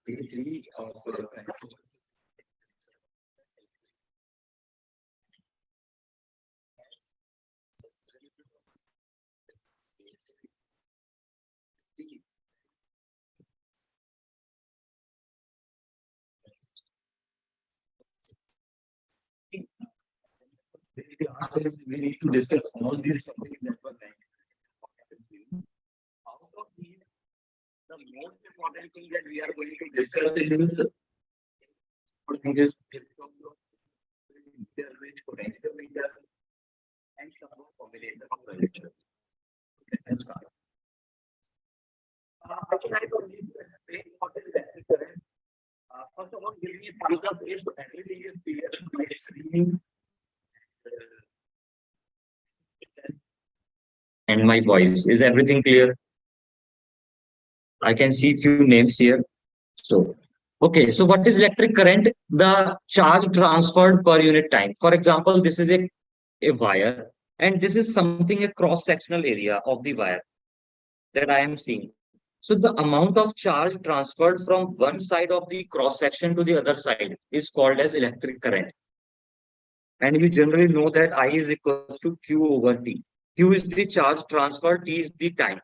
degree of we need to discuss all these topics that were mentioned. Out of these, the most important thing that we are going to discuss is potential meter and some more combination of resistors. Let's start. I can I don't need to explain what is electric current. First of all, give me a thumbs up if everything is clear to my screen. And my voice. Is everything clear? I can see few names here. So, okay. So what is electric current? The charge transferred per unit time. For example, this is a wire, and this is something a cross-sectional area of the wire that I am seeing. So the amount of charge transferred from one side of the cross-section to the other side is called as electric current. And you generally know that I is equals to Q over T. Q is the charge transfer, T is the time.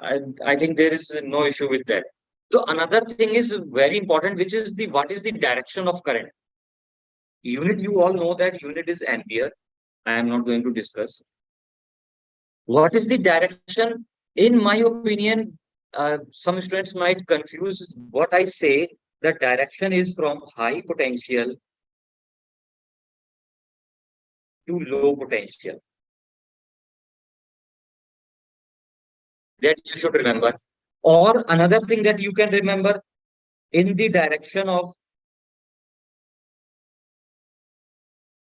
I think there is no issue with that. So another thing is very important, which is what is the direction of current. Unit, you all know that unit is ampere. I am not going to discuss. What is the direction? In my opinion, some students might confuse what I say. The direction is from high potential to low potential. That you should remember. Or another thing that you can remember, in the direction of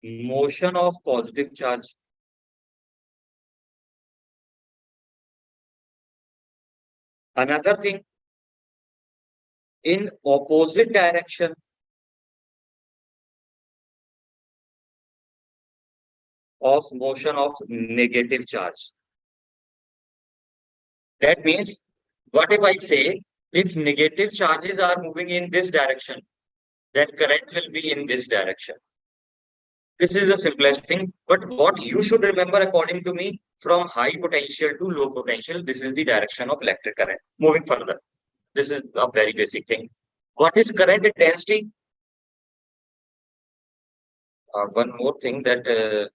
motion of positive charge. Another thing, in opposite direction of motion of negative charge. That means, what if I say, if negative charges are moving in this direction, then current will be in this direction. This is the simplest thing. But what you should remember, according to me, from high potential to low potential, this is the direction of electric current. Moving further, this is a very basic thing. What is current intensity? One more thing that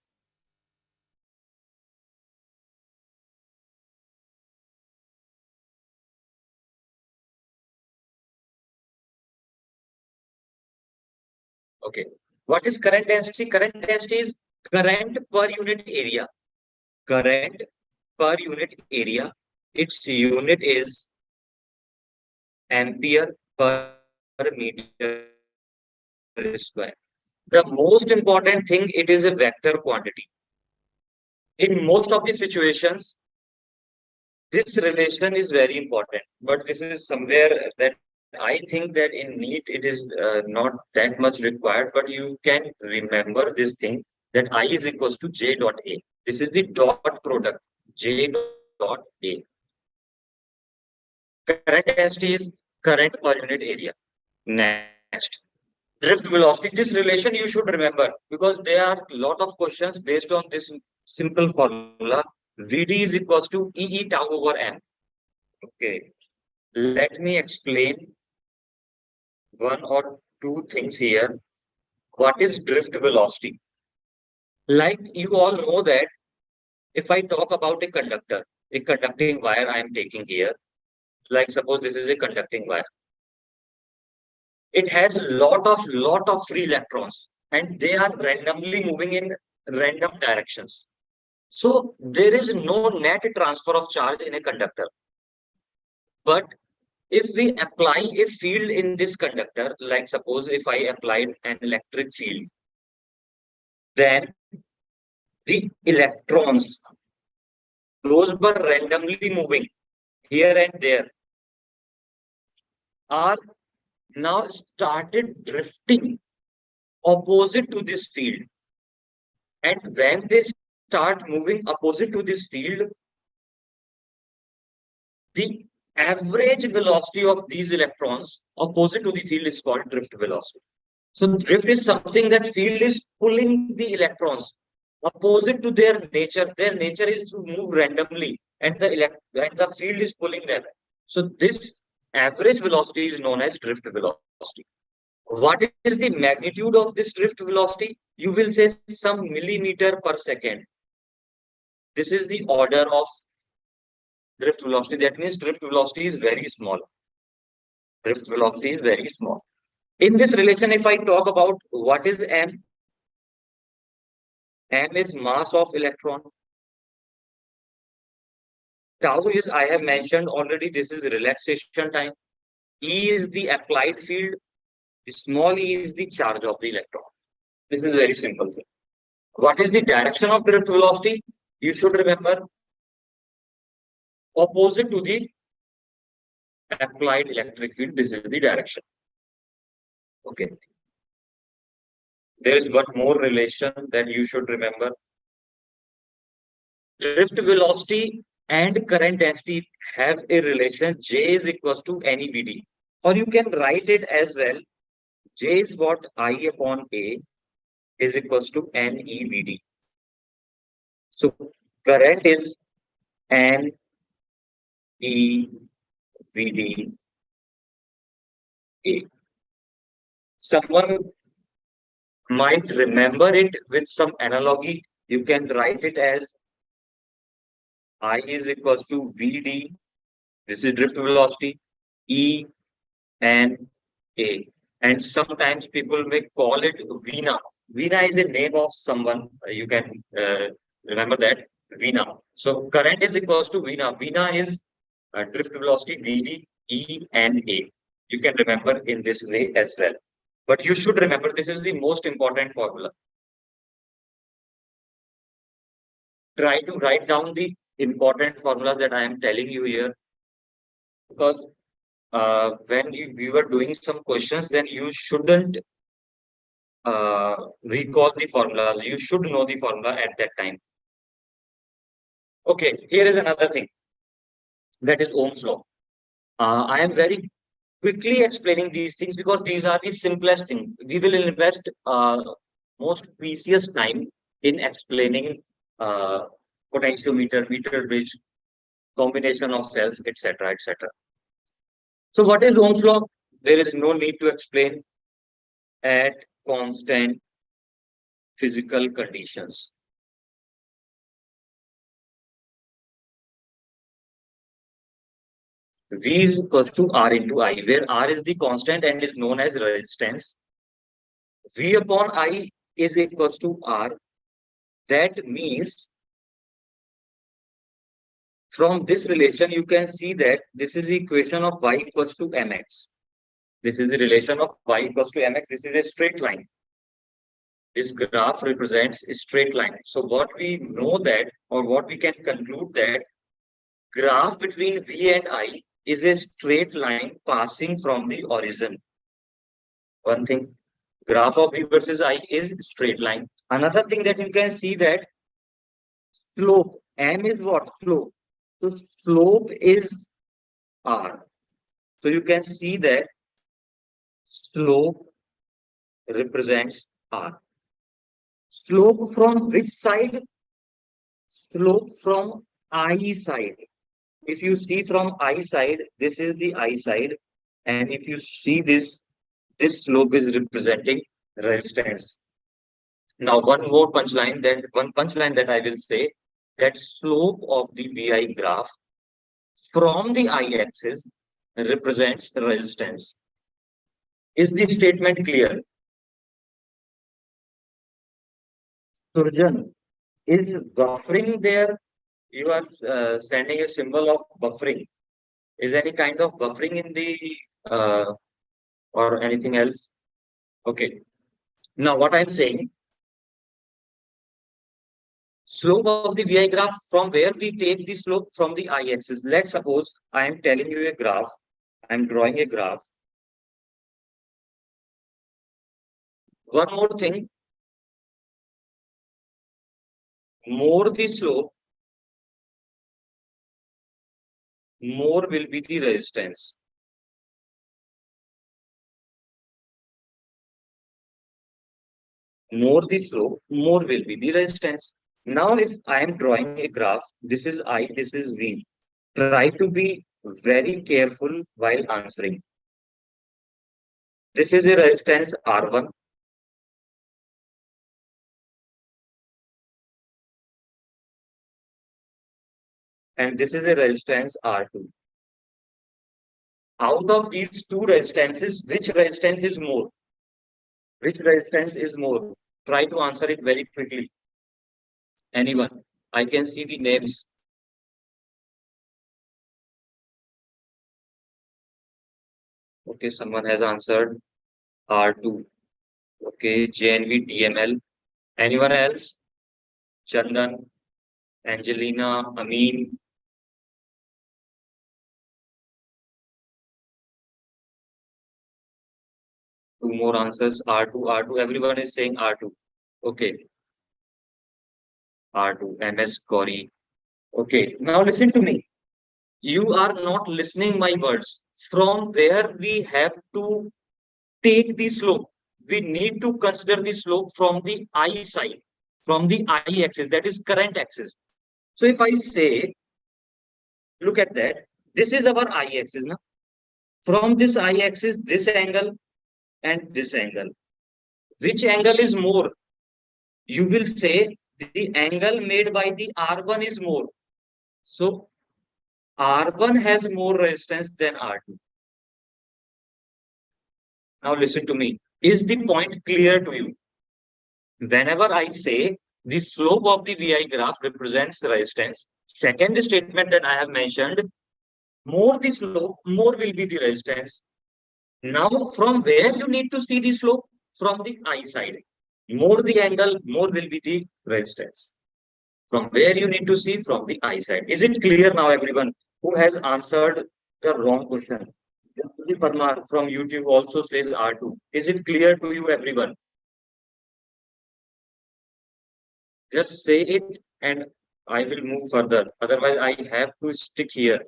okay. What is current density? Current density is current per unit area. Current per unit area. Its unit is ampere per meter square. The most important thing, it is a vector quantity. In most of the situations, this relation is very important, but this is somewhere that I think that in NEET it is not that much required, but you can remember this thing that I is equals to J dot A. This is the dot product, J dot A. Current density is current per unit area. Next, drift velocity. This relation you should remember because there are a lot of questions based on this simple formula. Vd is equals to E tau over m. Okay, let me explain one or two things here. What is drift velocity? Like you all know that if I talk about a conductor, a conducting wire I am taking here, like suppose this is a conducting wire. It has a lot of free electrons and they are randomly moving in random directions. So there is no net transfer of charge in a conductor. But if we apply a field in this conductor, like suppose if I applied an electric field, then the electrons, those were randomly moving here and there, are now started drifting opposite to this field. And when they start moving opposite to this field, the average velocity of these electrons opposite to the field is called drift velocity. So drift is something that field is pulling the electrons opposite to their nature. Their nature is to move randomly, and the field is pulling them. So this average velocity is known as drift velocity. What is the magnitude of this drift velocity? You will say some millimeter per second. This is the order of drift velocity. That means drift velocity is very small. Drift velocity is very small. In this relation, if I talk about what is m, m is mass of electron. Tau is, I have mentioned already, this is relaxation time. E is the applied field. Small e is the charge of the electron. This is very simple thing. What is the direction of drift velocity? You should remember opposite to the applied electric field. This is the direction. Okay. There is one more relation that you should remember. Drift velocity and current density have a relation. J is equals to NEVD. Or you can write it as well. J is what? I upon A is equals to NEVD. So current is NEVD A. Someone might remember it with some analogy. You can write it as I is equals to VD. This is drift velocity. E and A. And sometimes people may call it Veena. Veena is a name of someone. You can remember that. Veena. So current is equals to Veena. Veena is drift velocity VD, E, and A. You can remember in this way as well. But you should remember this is the most important formula. Try to write down the important formulas that I am telling you here, because when you were doing some questions, then you shouldn't recall the formulas. You should know the formula at that time. Okay, here is another thing, that is Ohm's law. I am very quickly explaining these things because these are the simplest thing. We will invest most precious time in explaining potentiometer, meter bridge, combination of cells, etc., etc. So what is Ohm's law? There is no need to explain. At constant physical conditions, V is equals to R into I, where R is the constant and is known as resistance. V upon I is equals to R. That means from this relation, you can see that this is the equation of Y equals to mx. This is the relation of Y equals to mx. This is a straight line. This graph represents a straight line. So what we know that, or what we can conclude that, graph between V and I is a straight line passing from the origin. One thing, graph of V versus I is straight line. Another thing that you can see that slope, M is what? Slope. So slope is R. So you can see that slope represents R. Slope from which side? Slope from I side. If you see from I side, this is the I side. And if you see this slope is representing resistance. Now, one punchline that I will say, that slope of the VI graph from the I-axis represents resistance. Is the statement clear? Surjan, is buffering there? You are sending a symbol of buffering. Is any kind of buffering in the or anything else? Okay. Now, what I'm saying, slope of the VI graph, from where we take the slope from the I-axis. Let's suppose I am telling you a graph. I'm drawing a graph. One more thing, more the slope, more will be the resistance. More the slope, more will be the resistance. Now, if I am drawing a graph, this is I, this is V. Try to be very careful while answering. This is a resistance R1. And this is a resistance R2. Out of these two resistances, which resistance is more? Which resistance is more? Try to answer it very quickly. Anyone? I can see the names. Okay, someone has answered R2. Okay, JNV TML. Anyone else? Chandan, Angelina, Amin. Two more answers. R2, R2. Everyone is saying R2. Okay, R2. MS Gauri. Okay, now listen to me. You are not listening my words. From where we have to take the slope, we need to consider the slope from the I side, from the I axis, that is current axis. So if I say, look at that, this is our I axis. Now. From this I axis, this angle and this angle. Which angle is more? You will say the angle made by the R1 is more. So R1 has more resistance than R2. Now listen to me. Is the point clear to you? Whenever I say the slope of the VI graph represents resistance, second statement that I have mentioned, more the slope, more will be the resistance. Now, from where you need to see the slope? From the I side. More the angle, more will be the resistance. From where you need to see? From the I side. Is it clear now, everyone? Who has answered the wrong question? Parmar from YouTube also says R2. Is it clear to you, everyone? Just say it and I will move further. Otherwise, I have to stick here.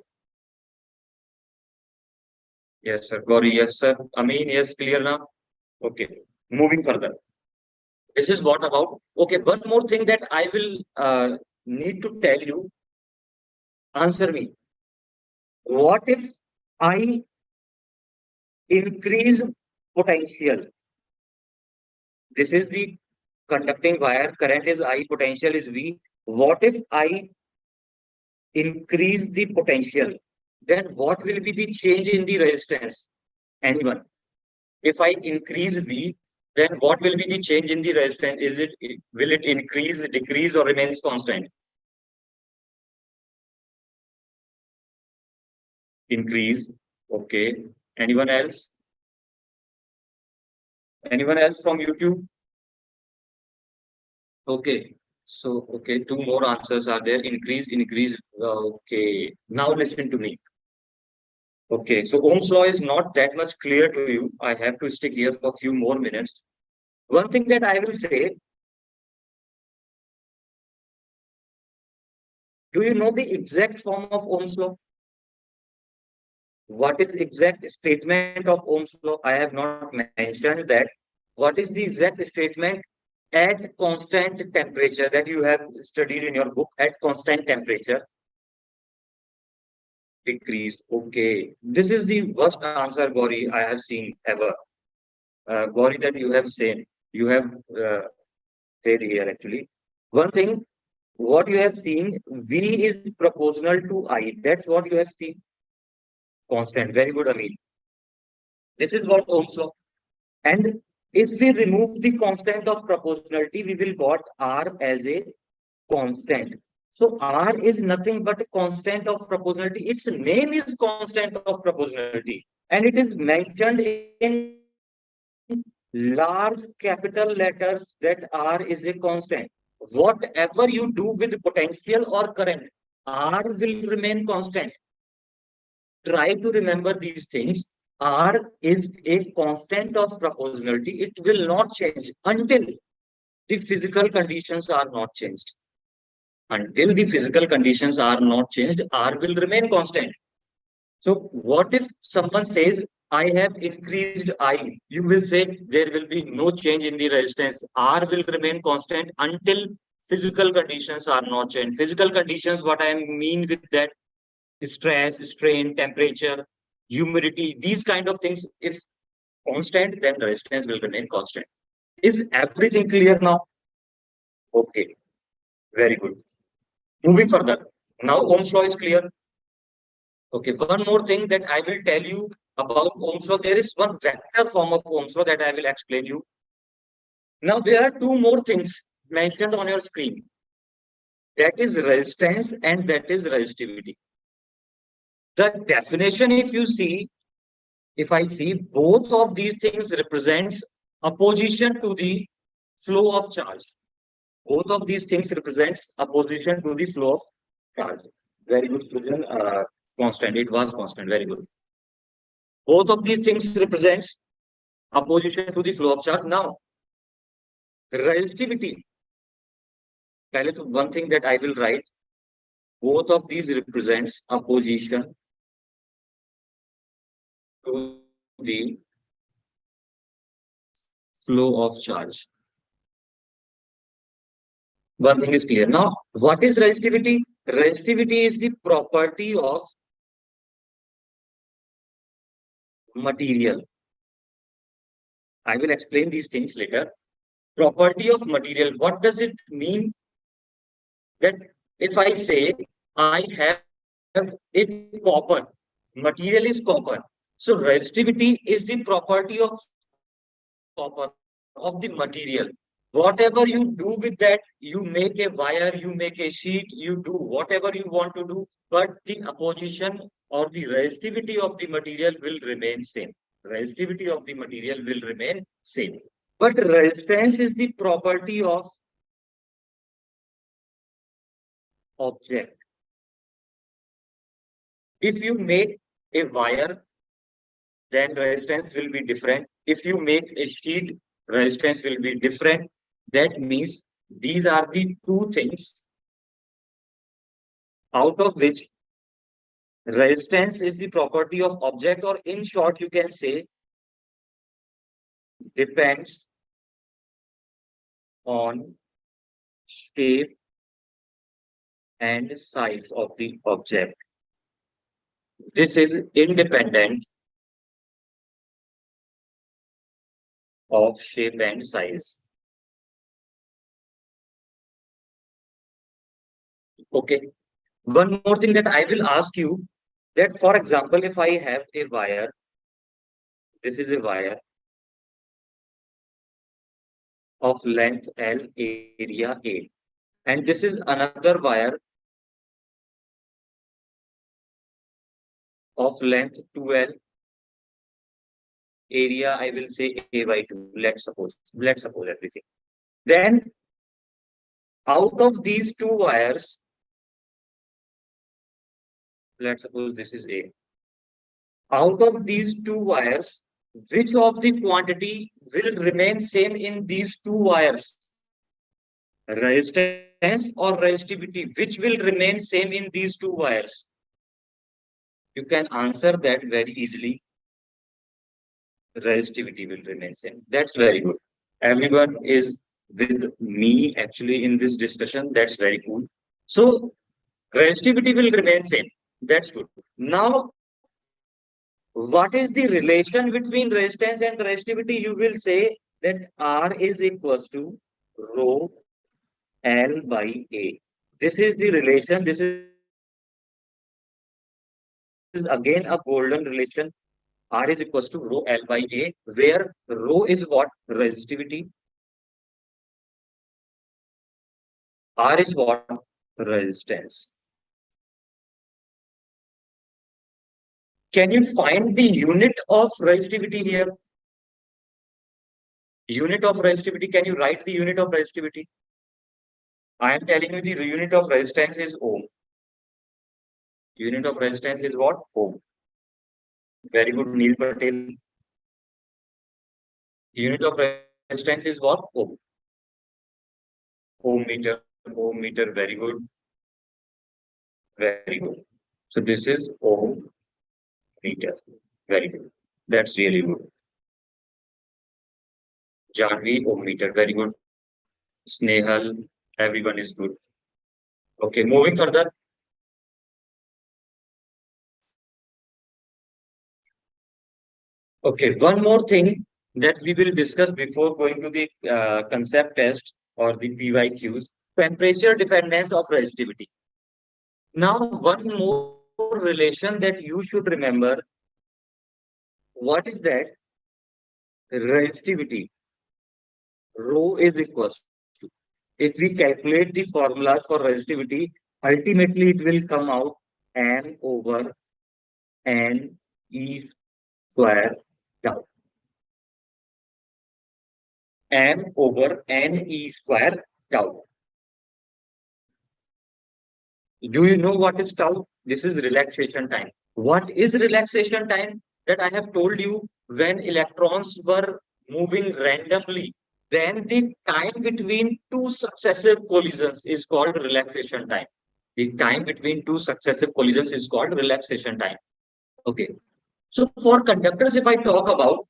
Yes, sir. Gauri, yes, sir. Amin, yes, clear now? Okay. Moving further. This is what about? Okay, one more thing that I will need to tell you. Answer me. What if I increase potential? This is the conducting wire. Current is I, potential is V. What if I increase the potential? Then what will be the change in the resistance? Anyone? If I increase V, then what will be the change in the resistance? Will it increase, decrease, or remains constant? Increase. Okay. Anyone else? Anyone else from YouTube? Okay. So, okay, two more answers are there. Increase, increase. Okay. Now listen to me. Okay. So Ohm's law is not that much clear to you. I have to stick here for a few more minutes. One thing that I will say, do you know the exact form of Ohm's law? What is exact statement of Ohm's law? I have not mentioned that. What is the exact statement at constant temperature that you have studied in your book? At constant temperature, decrease. Okay, this is the worst answer, Gauri, I have seen ever. Gauri, that you have uh, said here actually. One thing, what you have seen, V is proportional to I. That's what you have seen. Constant. Very good, Amin. This is what Ohm's law. And if we remove the constant of proportionality, we will got R as a constant. So R is nothing but a constant of proportionality. Its name is constant of proportionality. And it is mentioned in large capital letters that R is a constant. Whatever you do with potential or current, R will remain constant. Try to remember these things. R is a constant of proportionality. It will not change until the physical conditions are not changed. Until the physical conditions are not changed, R will remain constant. So what if someone says, I have increased I? You will say there will be no change in the resistance. R will remain constant until physical conditions are not changed. Physical conditions, what I mean with that, stress, strain, temperature, humidity, these kind of things, if constant, then resistance will remain constant. Is everything clear now? Okay, very good. Moving further. Now Ohm's law is clear. Okay, one more thing that I will tell you about Ohm's law. There is one vector form of Ohm's law that I will explain you. Now there are two more things mentioned on your screen. That is resistance and that is resistivity. The definition, if I see, both of these things represents opposition to the flow of charge. Both of these things represents opposition to the flow of charge. Very good, Srijan. Constant. It was constant. Very good. Both of these things represents opposition to the flow of charge. Now, resistivity. पहले तो one thing that I will write. Both of these represents opposition to the flow of charge. One thing is clear. Now, what is resistivity? Resistivity is the property of material. I will explain these things later. Property of material. What does it mean? That if I say I have a copper, material is copper. So resistivity is the property of copper, of the material. Whatever you do with that, you make a wire, you make a sheet, you do whatever you want to do, but the opposition or the resistivity of the material will remain same. Resistivity of the material will remain same. But resistance is the property of object. If you make a wire, then resistance will be different. If you make a sheet, resistance will be different. That means these are the two things out of which resistance is the property of object, or in short, you can say depends on shape and size of the object. This is independent of shape and size. Okay. One more thing that I will ask you, that for example, if I have a wire, this is a wire of length L, area A, and this is another wire of length 2L, area I will say A by 2. Let's suppose everything. Then out of these two wires, let's suppose this is A. Out of these two wires, which of the quantity will remain same in these two wires? Resistance or resistivity? Which will remain same in these two wires? You can answer that very easily. Resistivity will remain same. That's very good. Everyone is with me actually in this discussion. That's very cool. So resistivity will remain same. That's good. Now, what is the relation between resistance and resistivity? You will say that R is equals to rho L by A. This is the relation. This is again a golden relation. R is equals to rho L by A, where rho is what? Resistivity. R is what? Resistance. Can you find the unit of resistivity here? Unit of resistivity. Can you write the unit of resistivity? I am telling you the unit of resistance is ohm. Unit of resistance is what? Ohm. Very good, Neil Patel. Unit of resistance is what? Ohm. Ohm meter. Very good. Very good. So this is ohm. meter. Very good. That's really good. Janvi, ohm meter. Very good. Snehal, everyone is good. Okay, moving further. Okay, one more thing that we will discuss before going to the concept test or the PYQs, temperature dependence of resistivity. Now, one more relation that you should remember, what is that? Resistivity, rho is equals to. If we calculate the formula for resistivity, ultimately it will come out N over N E square tau. M over N E square tau. Do you know what is tau? This is relaxation time. What is relaxation time? That I have told you when electrons were moving randomly, then the time between two successive collisions is called relaxation time. The time between two successive collisions is called relaxation time. Okay. So for conductors, if I talk about,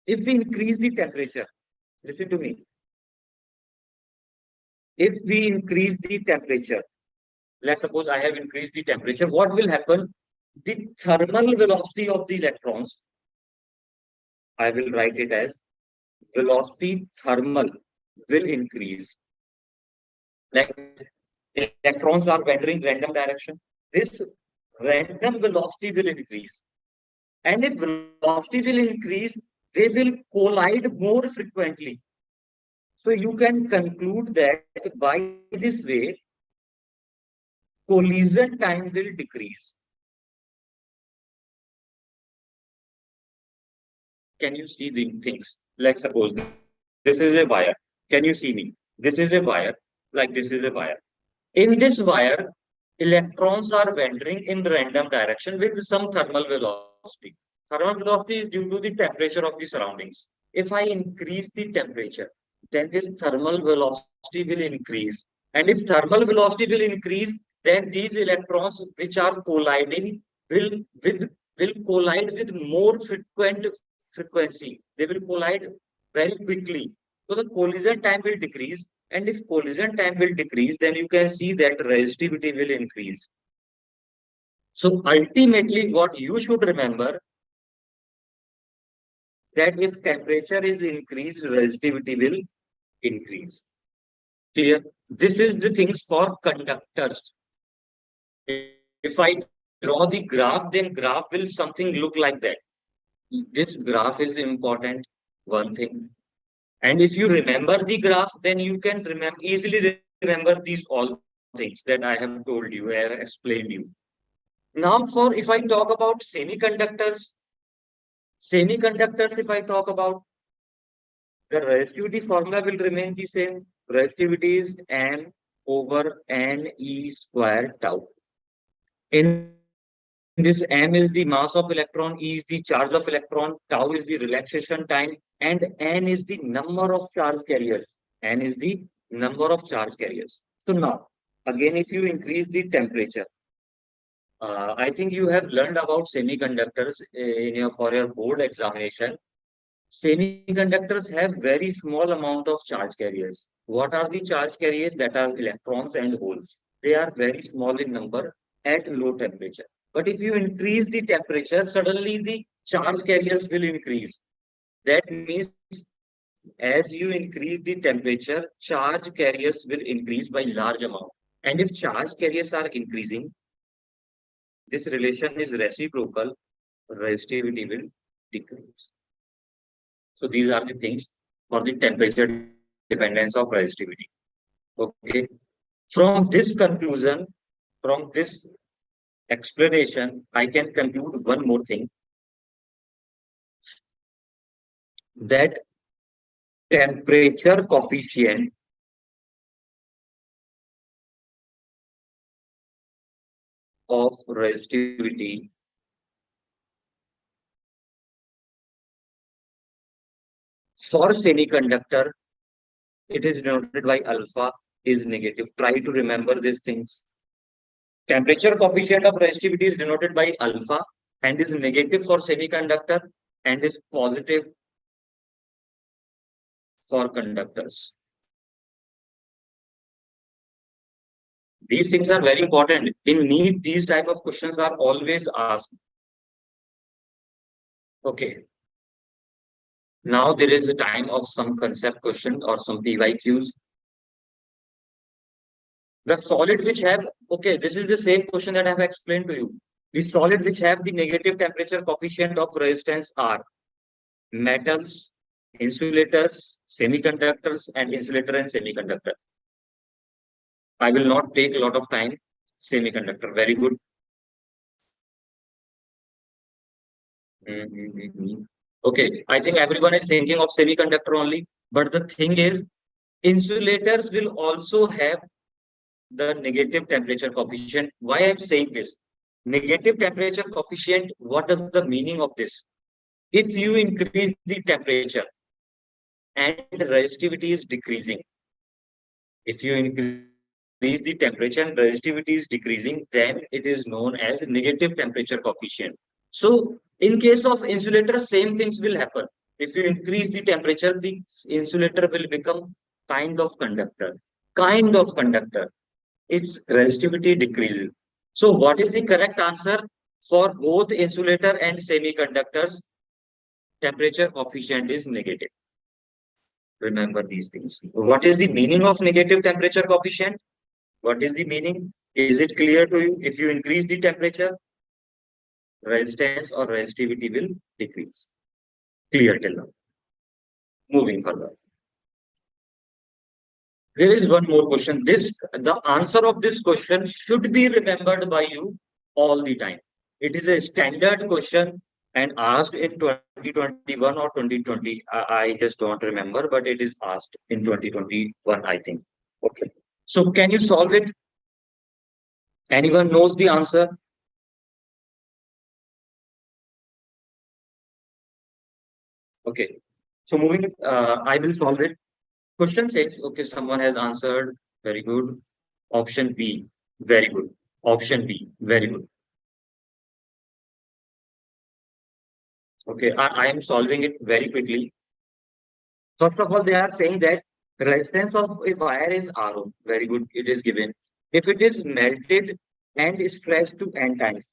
if we increase the temperature, listen to me. If we increase the temperature, let's suppose I have increased the temperature, what will happen? The thermal velocity of the electrons, I will write it as velocity thermal will increase. Like electrons are wandering random direction. This random velocity will increase. And if velocity will increase, they will collide more frequently. So you can conclude that by this way, collision time will decrease. Can you see the things? Like suppose this is a wire. Can you see me? This is a wire. Like this is a wire. In this wire, electrons are wandering in random direction with some thermal velocity. Thermal velocity is due to the temperature of the surroundings. If I increase the temperature, then this thermal velocity will increase. And if thermal velocity will increase, then these electrons which are colliding will with will collide with more frequent frequency. They will collide very quickly. So the collision time will decrease. And if collision time will decrease, then you can see that resistivity will increase. So ultimately, what you should remember that if temperature is increased, resistivity will increase. Clear? This is the things for conductors. If I draw the graph, then graph will something look like that. This graph is important, one thing. And if you remember the graph, then you can remember easily remember these all things that I have told you, I have explained you. Now, for if I talk about semiconductors, if I talk about the resistivity formula will remain the same. Resistivity is N over N E square tau. In this M is the mass of electron, E is the charge of electron, tau is the relaxation time, and N is the number of charge carriers. N is the number of charge carriers. So now, again, if you increase the temperature, I think you have learned about semiconductors for your board examination. Semiconductors have very small amount of charge carriers. What are the charge carriers? That are electrons and holes. They are very small in number at low temperature. But if you increase the temperature, suddenly the charge carriers will increase. That means as you increase the temperature, charge carriers will increase by large amount. And if charge carriers are increasing, this relation is reciprocal, resistivity will decrease. So these are the things for the temperature dependence of resistivity. Okay. From this conclusion, from this explanation, I can conclude one more thing that temperature coefficient of resistivity for semiconductor, it is denoted by alpha is negative. Try to remember these things. Temperature coefficient of resistivity is denoted by alpha and is negative for semiconductor and is positive for conductors. These things are very important. In NEET, these type of questions are always asked. Okay. Now there is a time of some concept question or some PYQs. The solid which have, okay, this is the same question that I have explained to you. The solid which have the negative temperature coefficient of resistance are metals, insulators, semiconductors, and insulator and semiconductor. I will not take a lot of time. Semiconductor, very good. Okay, I think everyone is thinking of semiconductor only, but the thing is, insulators will also have the negative temperature coefficient. Why I'm saying this? Negative temperature coefficient, what is the meaning of this? If you increase the temperature and resistivity is decreasing, if you increase the temperature and resistivity is decreasing, then it is known as negative temperature coefficient. So in case of insulator, same things will happen. If you increase the temperature, the insulator will become kind of conductor. Kind of conductor. Its resistivity decreases. So what is the correct answer for both insulator and semiconductors? Temperature coefficient is negative. Remember these things. What is the meaning of negative temperature coefficient? What is the meaning? Is it clear to you? If you increase the temperature, resistance or resistivity will decrease. Clear till now. Moving further. There is one more question. The answer of this question should be remembered by you all the time. It is a standard question and asked in 2021 or 2020. I just don't remember, but it is asked in 2021, I think. Okay. So can you solve it? Anyone knows the answer? Okay. So moving, I will solve it. Question says, okay, someone has answered. Very good. Option B. Very good. Option B. Very good. Okay, I am solving it very quickly. First of all, they are saying that resistance of a wire is RO. Very good, it is given. If it is melted and stretched to N times,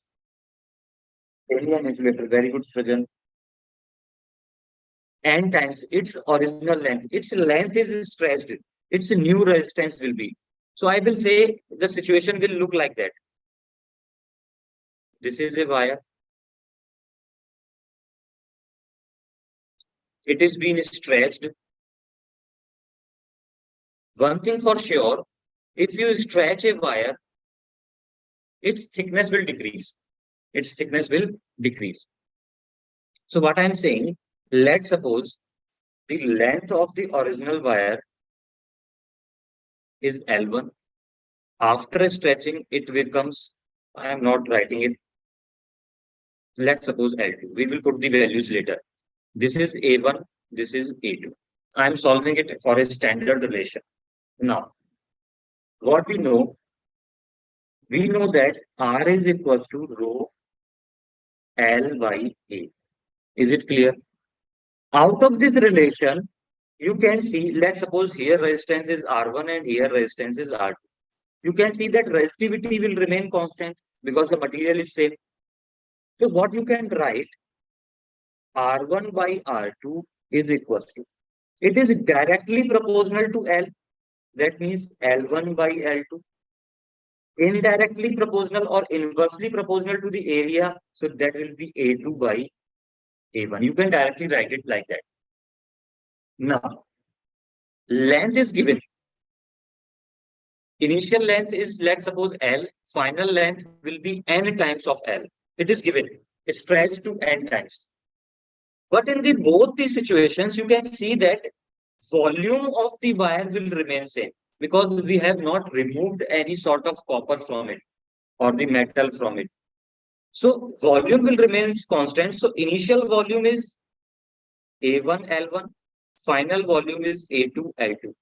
alien insulator, very good, Srajan. N times its original length. Its length is stretched. Its new resistance will be. So I will say the situation will look like that. This is a wire. It is being stretched. One thing for sure, if you stretch a wire, its thickness will decrease. Its thickness will decrease. So what I'm saying, let's suppose the length of the original wire is L1. After stretching, it becomes, I am not writing it. Let's suppose L2. We will put the values later. This is A1, this is A2. I'm solving it for a standard relation. Now, what we know that R is equal to rho L by A. Is it clear? Out of this relation, you can see, let's suppose here resistance is R1 and here resistance is R2. You can see that resistivity will remain constant because the material is same. So what you can write, R1 by R2 is equal to, it is directly proportional to L. That means L1 by L2. Indirectly proportional or inversely proportional to the area. So that will be A2 by A1. You can directly write it like that. Now, length is given. Initial length is, let's suppose L. Final length will be N times of L. It is given. Stretched to N times. But in the both these situations, you can see that volume of the wire will remain same because we have not removed any sort of copper from it or the metal from it. So volume will remain constant. So initial volume is A1, L1. Final volume is A2, L2.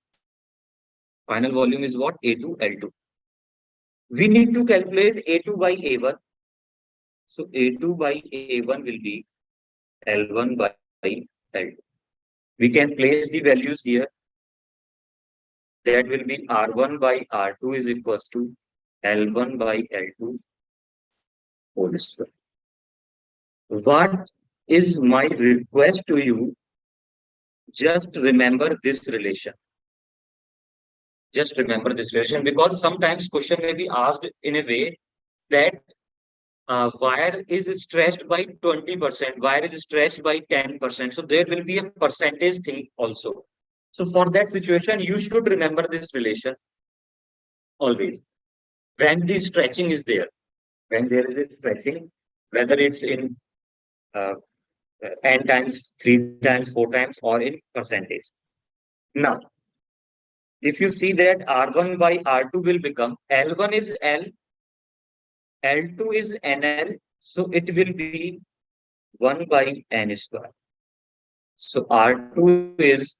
Final volume is what? A2, L2. We need to calculate A2 by A1. So A2 by A1 will be L1 by L2. We can place the values here. That will be R1 by R2 is equals to L1 by L2 whole square. What is my request to you? Just remember this relation. Just remember this relation, because sometimes question may be asked in a way that wire is stretched by 20%, wire is stretched by 10%. So there will be a percentage thing also. So for that situation, you should remember this relation always. When the stretching is there, when there is a stretching, whether it's in uh, n times, 3 times, 4 times, or in percentage. Now, if you see that R1 by R2 will become L1 is L, L2 is NL, so it will be 1 by N square. So R2 is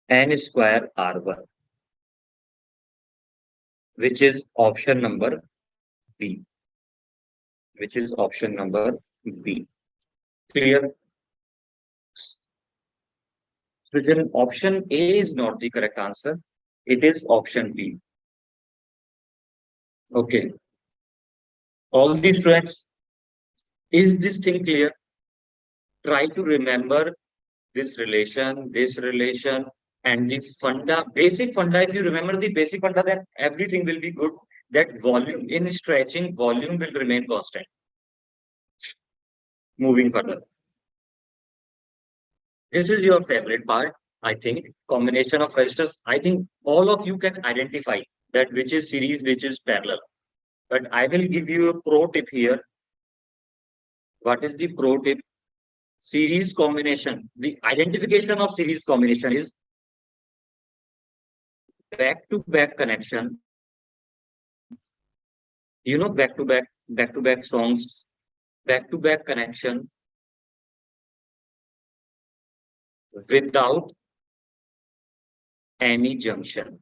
N square R1, which is option number B, which is option number B. Clear? So then option A is not the correct answer. It is option B. Okay. All these students, is this thing clear? Try to remember this relation, and the funda, basic funda. If you remember the basic funda, then everything will be good. That volume in stretching, volume will remain constant. Moving further. This is your favorite part, I think. Combination of resistors. I think all of you can identify that which is series, which is parallel. But I will give you a pro tip here. What is the pro tip? Series combination. The identification of series combination is back-to-back connection. You know, back-to-back songs, back-to-back connection without any junction.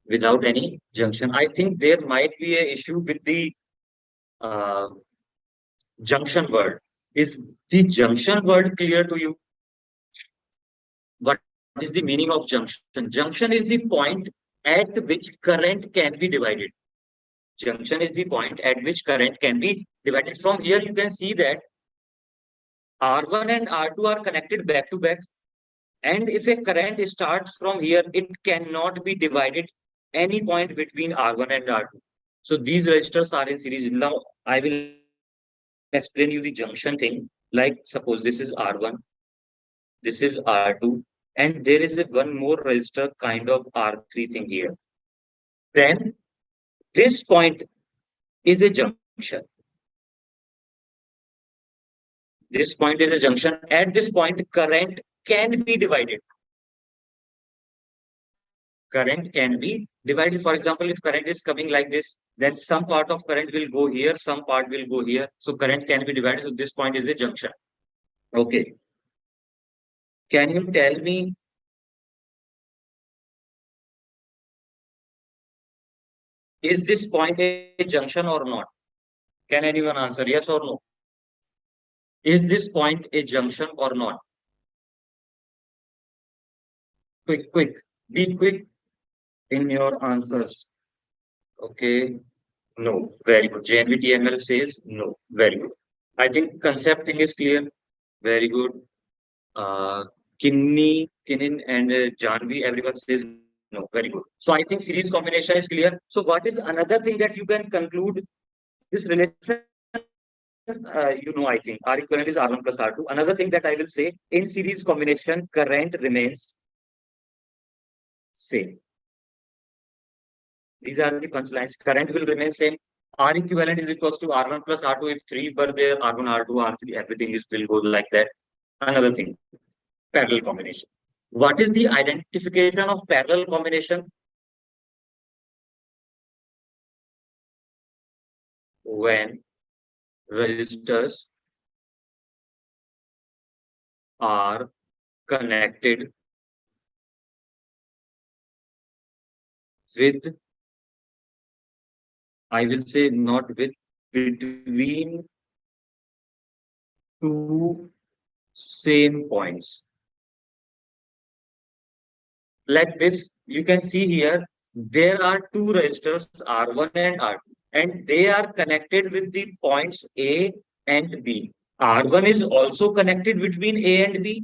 Without any junction. I think there might be an issue with the uh, junction word. Is the junction word clear to you? What is the meaning of junction? Junction is the point at which current can be divided. Junction is the point at which current can be divided. From here, you can see that R1 and R2 are connected back to back. And if a current starts from here, it cannot be divided any point between R1 and R2. So these resistors are in series. Now I will explain you the junction thing. Like suppose this is R1, this is R2, and there is a one more resistor kind of R3 thing here. Then this point is a junction. This point is a junction. At this point, current can be divided. Current can be divided. For example, if current is coming like this, then some part of current will go here, some part will go here. So current can be divided. So this point is a junction. Okay. Can you tell me, is this point a junction or not? Can anyone answer yes or no? Is this point a junction or not? Quick, quick. Be quick in your answers. Okay. No. Very good. JNVTML says no. Very good. I think concept thing is clear. Very good. Uh, Kinin, and Janvi, everyone says no. Very good. So I think series combination is clear. So what is another thing that you can conclude this relation? I think R equivalent is R1 plus R2. Another thing that I will say, in series combination, current remains same. These are the punchlines. Current will remain same. R equivalent is equals to R1 plus R2. If three were there, R1, R2, R3, everything is will go like that. Another thing, parallel combination. What is the identification of parallel combination? When resistors are connected with, I will say not with, between two same points. Like this, you can see here, there are two resistors R1 and R2, and they are connected with the points A and B. R1 is also connected between A and B.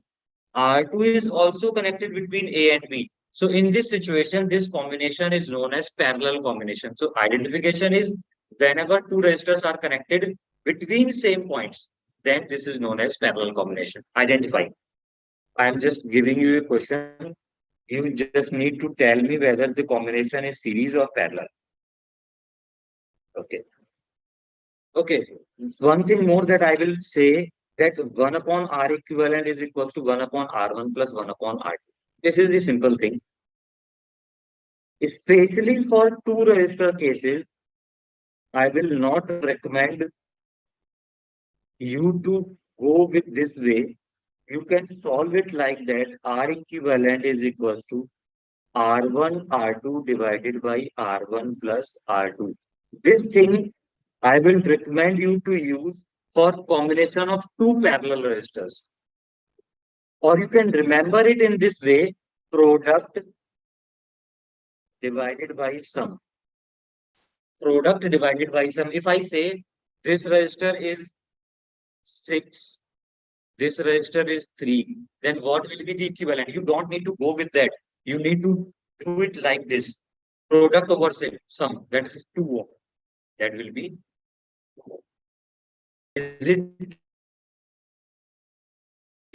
R2 is also connected between A and B. So in this situation, this combination is known as parallel combination. So identification is whenever two resistors are connected between same points, then this is known as parallel combination. Identify. I am just giving you a question. You just need to tell me whether the combination is series or parallel. Okay. Okay. One thing more that I will say, that 1 upon R equivalent is equals to 1 upon R1 plus 1 upon R2. This is the simple thing. Especially for two resistor cases, I will not recommend you to go with this way. You can solve it like that. R equivalent is equals to R1 R2 divided by R1 plus R2. This thing I will recommend you to use for combination of two parallel resistors. Or you can remember it in this way, product divided by sum. Product divided by sum. If I say this resistor is 6, this resistor is 3, then what will be the equivalent? You don't need to go with that. You need to do it like this. Product over sum, that is 2. That will be. Is it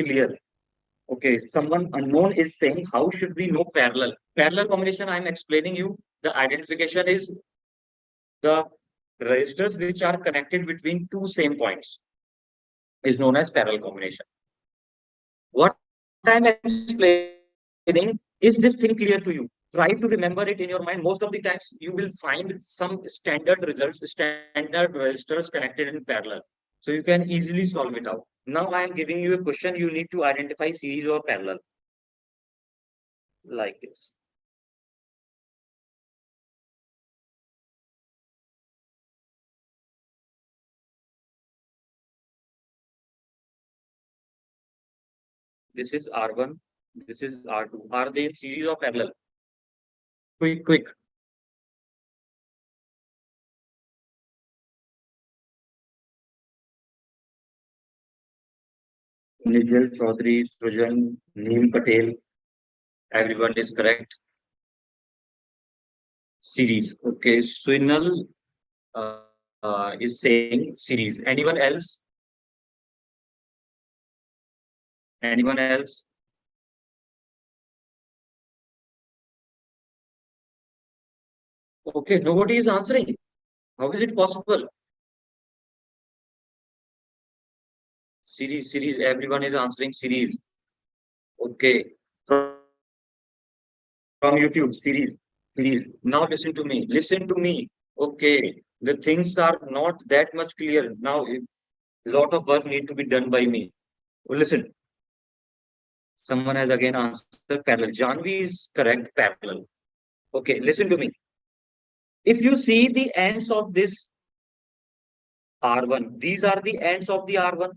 clear? Okay, someone unknown is saying, how should we know parallel? Parallel combination, I'm explaining you. The identification is the resistors which are connected between two same points is known as parallel combination. What I'm explaining, is this thing clear to you? Try to remember it in your mind. Most of the times you will find some standard results, standard resistors connected in parallel. So you can easily solve it out. Now I am giving you a question. You need to identify series or parallel. Like this. This is R1. This is R2. Are they in series or parallel? Quick, quick. Nijal Chaudhary, Srujan, Neil Patel. Everyone is correct. Series. Okay. Swinal is saying series. Anyone else? Anyone else? Okay. Nobody is answering. How is it possible? Series, series. Everyone is answering series. Okay. From YouTube, series, series. Now listen to me. Listen to me. Okay. The things are not that much clear. Now, lot of work need to be done by me. Listen. Someone has again answered parallel. Janvi is correct, parallel. Okay, listen to me. If you see the ends of this R1, these are the ends of the R1.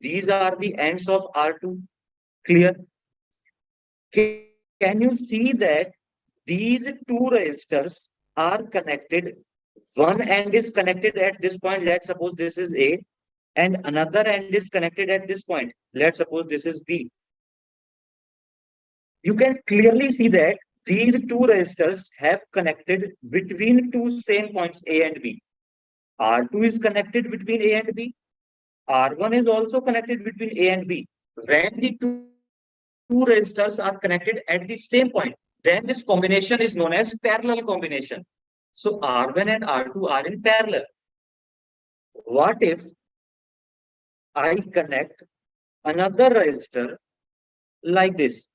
These are the ends of R2. Clear? Can you see that these two resistors are connected? One end is connected at this point. Let's suppose this is A, and another end is connected at this point. Let's suppose this is B. You can clearly see that these two resistors have connected between two same points A and B. R2 is connected between A and B. R1 is also connected between A and B. When the two resistors are connected at the same point, then this combination is known as parallel combination. So R1 and R2 are in parallel. What if I connect another resistor like this?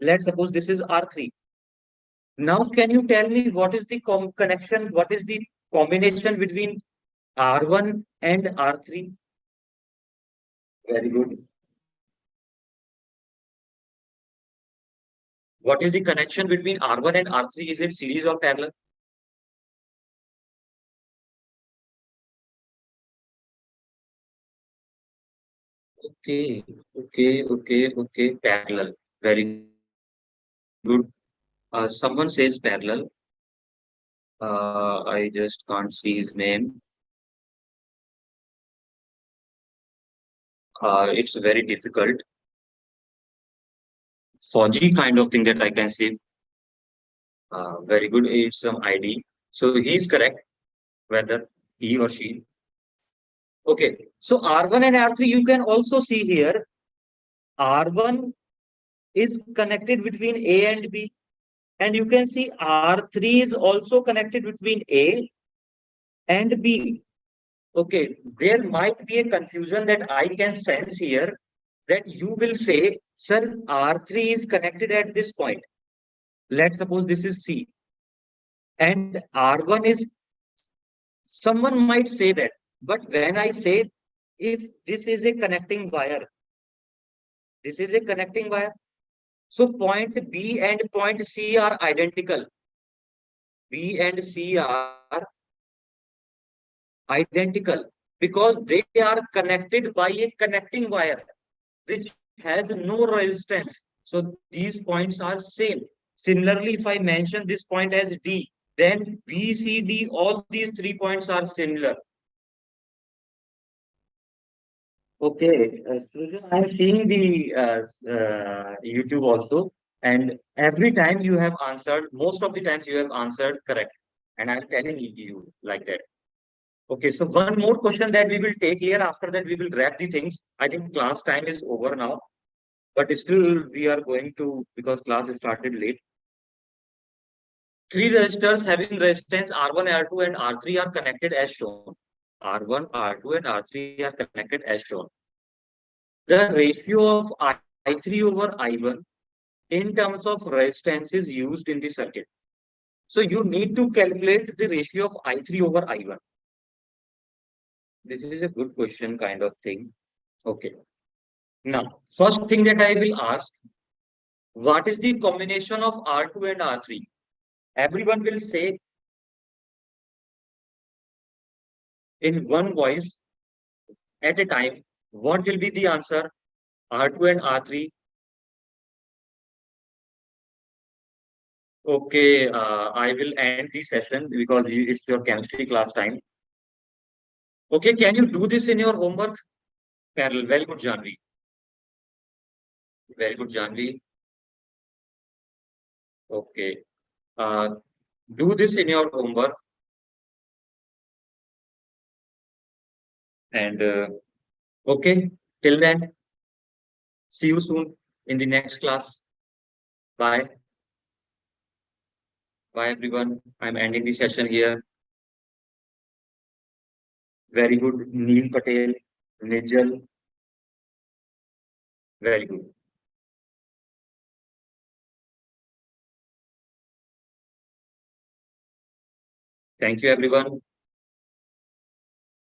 Let's suppose this is R3. Now, can you tell me what is the connection? What is the combination between R1 and R3? Very good. What is the connection between R1 and R3? Is it series or parallel? Okay, okay. Parallel. Very good. Someone says parallel. I just can't see his name. It's very difficult. Fauji kind of thing that I can see. Very good. It's some ID. So he's correct, whether he or she. Okay. So R1 and R3, you can also see here. R1 is connected between A and B. And you can see R3 is also connected between A and B. Okay, there might be a confusion that I can sense here that you will say, sir, R3 is connected at this point. Let's suppose this is C and R1 is, someone might say that. But when I say, if this is a connecting wire, this is a connecting wire. So point B and point C are identical. B and C are identical because they are connected by a connecting wire which has no resistance. So these points are same. Similarly, if I mention this point as D, then B, C, D, all these 3 points are similar. Okay, Srujan, I'm seeing the YouTube also, and every time you have answered, most of the times you have answered correct, and I'm telling you like that. Okay, so one more question that we will take here. After that, we will wrap the things. I think class time is over now, but still we are going to, because class started late. Three resistors having resistance R1, R2, and R3 are connected as shown. R1, R2, and R3 are connected as shown. The ratio of I3 over I1 in terms of resistance is used in the circuit. So you need to calculate the ratio of I3 over I1. This is a good question kind of thing. Okay. Now, first thing that I will ask, what is the combination of R2 and R3? Everyone will say in one voice at a time, what will be the answer? R2 and R3. Okay, I will end the session because it's your chemistry class time. Okay, can you do this in your homework? Parallel. Very good, Janvi. Very good, Janvi. Okay. Uh, do this in your homework and okay. Till then, see you soon in the next class. Bye. Bye, everyone. I'm ending the session here. Very good, Neil Patel, Nijal. Very good. Thank you, everyone.